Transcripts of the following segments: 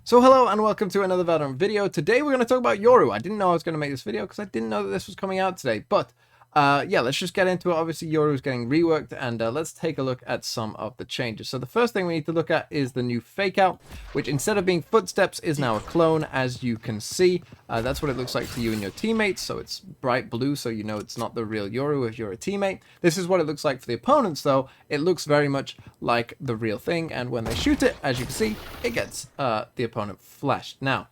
So hello and welcome to another Valorant video. Today we're going to talk about Yoru. I didn't know I was going to make this video because I didn't know that this was coming out today. But yeah, let's just get into it. Obviously Yoru is getting reworked and let's take a look at some of the changes. So the first thing we need to look at is the new fake out, which instead of being footsteps is now a clone, as you can see. That's what it looks like to you and your teammates. So it's bright blue, so you know it's not the real Yoru if you're a teammate. This is what it looks like for the opponents though. It looks very much like the real thing, and when they shoot it, as you can see, it gets the opponent flashed. Now,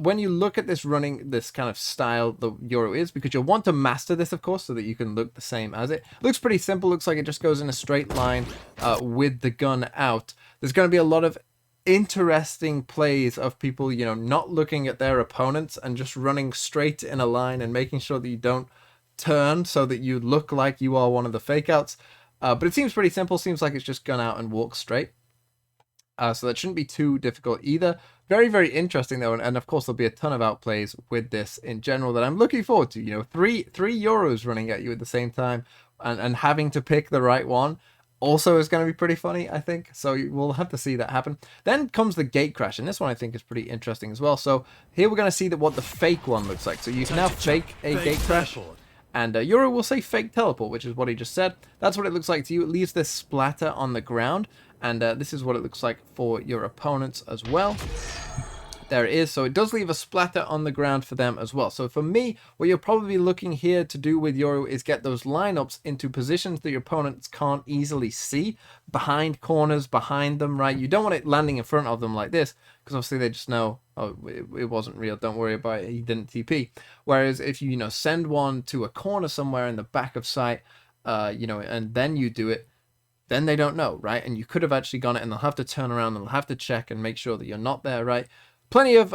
when you look at this running this kind of style the Yoru is, because you'll want to master this, of course, so that you can look the same as it. Looks pretty simple. Looks like it just goes in a straight line with the gun out. There's going to be a lot of interesting plays of people, you know, not looking at their opponents and just running straight in a line and making sure that you don't turn so that you look like you are one of the fake outs. But it seems pretty simple. Seems like it's just gun out and walk straight. So that shouldn't be too difficult either. Very, very interesting though, and of course there'll be a ton of outplays with this in general that I'm looking forward to. You know, three Euros running at you at the same time, and having to pick the right one also is going to be pretty funny, I think. So we'll have to see that happen. Then comes the gate crash, and this one I think is pretty interesting as well. So here we're going to see that what the fake one looks like. So you can now fake a gate crash. And Yoru will say fake teleport, which is what he just said. That's what it looks like to you. It leaves this splatter on the ground. And this is what it looks like for your opponents as well. There it is. So it does leave a splatter on the ground for them as well. So for me, what you're probably looking here to do with Yoru is get those lineups into positions that your opponents can't easily see. Behind corners, behind them, right? You don't want it landing in front of them like this, because obviously they just know, oh, it wasn't real. Don't worry about it. He didn't TP. Whereas if you, send one to a corner somewhere in the back of sight, and then you do it, then they don't know, right? And you could have actually gone it, and they'll have to turn around and they'll have to check and make sure that you're not there, right? Plenty of,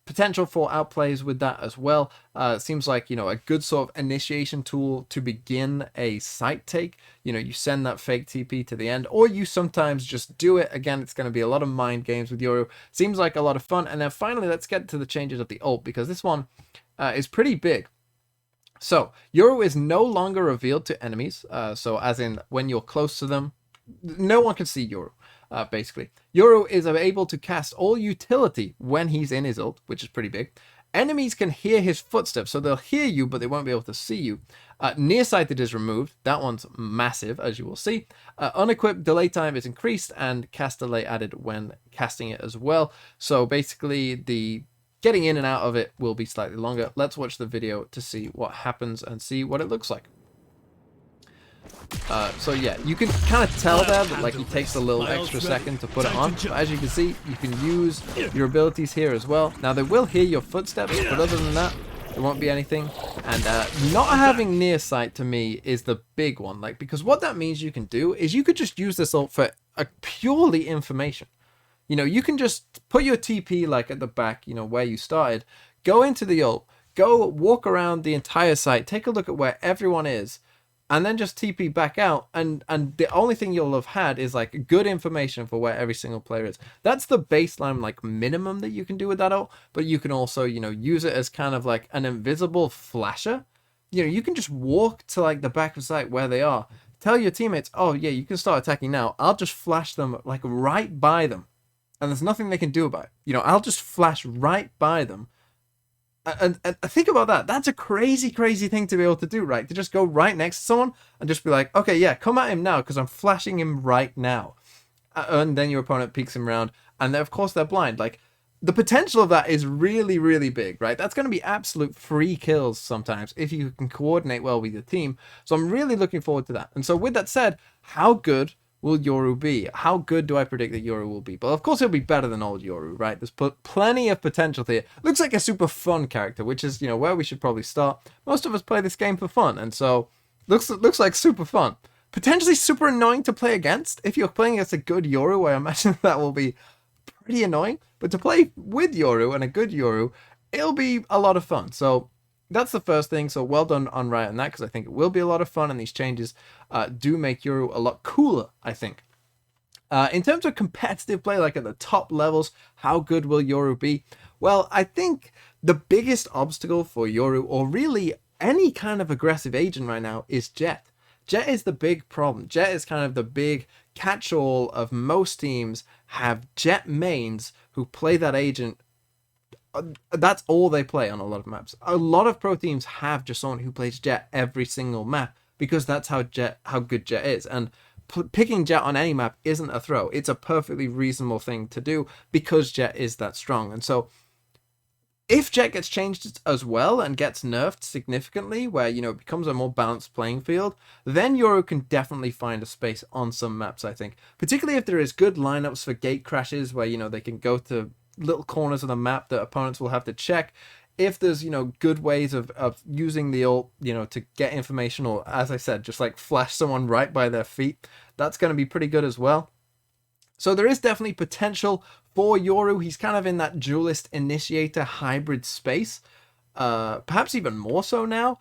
potential for outplays with that as well. It seems like, a good sort of initiation tool to begin a site take. You send that fake TP to the end, or you sometimes just do it. Again, it's going to be a lot of mind games with Yoru. Seems like a lot of fun. And then finally, let's get to the changes of the ult, because this one is pretty big. So, Yoru is no longer revealed to enemies. So as in, when you're close to them, no one can see Yoru. Basically, Yoru is able to cast all utility when he's in his ult, which is pretty big. Enemies can hear his footsteps, so they'll hear you, but they won't be able to see you. Nearsighted is removed. That one's massive, as you will see. Unequipped delay time is increased, and cast delay added when casting it as well. So basically, the getting in and out of it will be slightly longer. Let's watch the video to see what happens and see what it looks like. So yeah, you can kind of tell there that like he takes a little extra second to put it on, but as you can see, you can use your abilities here as well. Now they will hear your footsteps, but other than that, there won't be anything. And not having near sight to me is the big one, like, because what that means you can do is you could just use this ult for a purely information. You can just put your TP like at the back, where you started, go into the ult, go walk around the entire site, take a look at where everyone is, and then just TP back out, and the only thing you'll have had is like good information for where every single player is. That's the baseline, like, minimum that you can do with that ult, but you can also, use it as kind of like an invisible flasher. You can just walk to like the back of site where they are, tell your teammates, oh yeah, you can start attacking now. I'll just flash them like right by them, and there's nothing they can do about it. I'll just flash right by them. And think about that. That's a crazy, crazy thing to be able to do, right? To just go right next to someone and just be like, okay, yeah, come at him now because I'm flashing him right now. And then your opponent peeks him around, and then, of course, they're blind. Like, the potential of that is really, really big, right? That's going to be absolute free kills sometimes if you can coordinate well with your team. So I'm really looking forward to that. And so with that said, how good will Yoru be? How good do I predict that Yoru will be? Well, of course, he'll be better than old Yoru, right? There's plenty of potential here. Looks like a super fun character, which is, where we should probably start. Most of us play this game for fun, and so looks like super fun. Potentially super annoying to play against. If you're playing against a good Yoru, I imagine that will be pretty annoying. But to play with Yoru and a good Yoru, it'll be a lot of fun. So that's the first thing. So well done on Riot on that, because I think it will be a lot of fun, and these changes do make Yoru a lot cooler, I think. In terms of competitive play, like at the top levels, how good will Yoru be? Well, I think the biggest obstacle for Yoru, or really any kind of aggressive agent right now, is Jett. Jett is the big problem. Jett is kind of the big catch-all of most teams have Jet mains who play that agent. That's all they play on a lot of maps. A lot of pro teams have just someone who plays Jet every single map because that's how good Jet is. And picking Jet on any map isn't a throw. It's a perfectly reasonable thing to do because Jet is that strong. And so if Jet gets changed as well and gets nerfed significantly, where, you know, it becomes a more balanced playing field, then Yoru can definitely find a space on some maps, I think. Particularly if there is good lineups for gate crashes where, you know, they can go to little corners of the map that opponents will have to check. If there's, you know, good ways of using the ult, you know, to get information, or, as I said, just like flash someone right by their feet, that's going to be pretty good as well. So there is definitely potential for Yoru. He's kind of in that duelist initiator hybrid space, perhaps even more so now,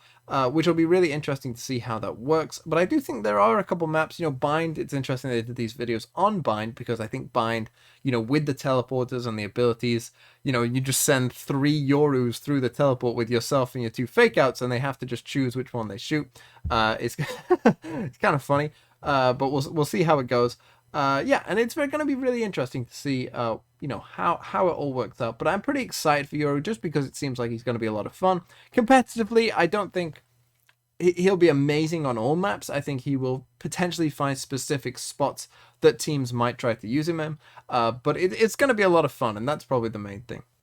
which will be really interesting to see how that works. But I do think there are a couple maps, you know, Bind. It's interesting they did these videos on Bind because I think Bind, you know, with the teleporters and the abilities, you know, you just send 3 Yorus through the teleport with yourself and your 2 fake outs, and they have to just choose which one they shoot. It's it's kind of funny, but we'll see how it goes. Yeah, and it's going to be really interesting to see, you know, how it all works out. But I'm pretty excited for Yoru just because it seems like he's going to be a lot of fun. Competitively, I don't think he'll be amazing on all maps. I think he will potentially find specific spots that teams might try to use him in. But it's going to be a lot of fun, and that's probably the main thing.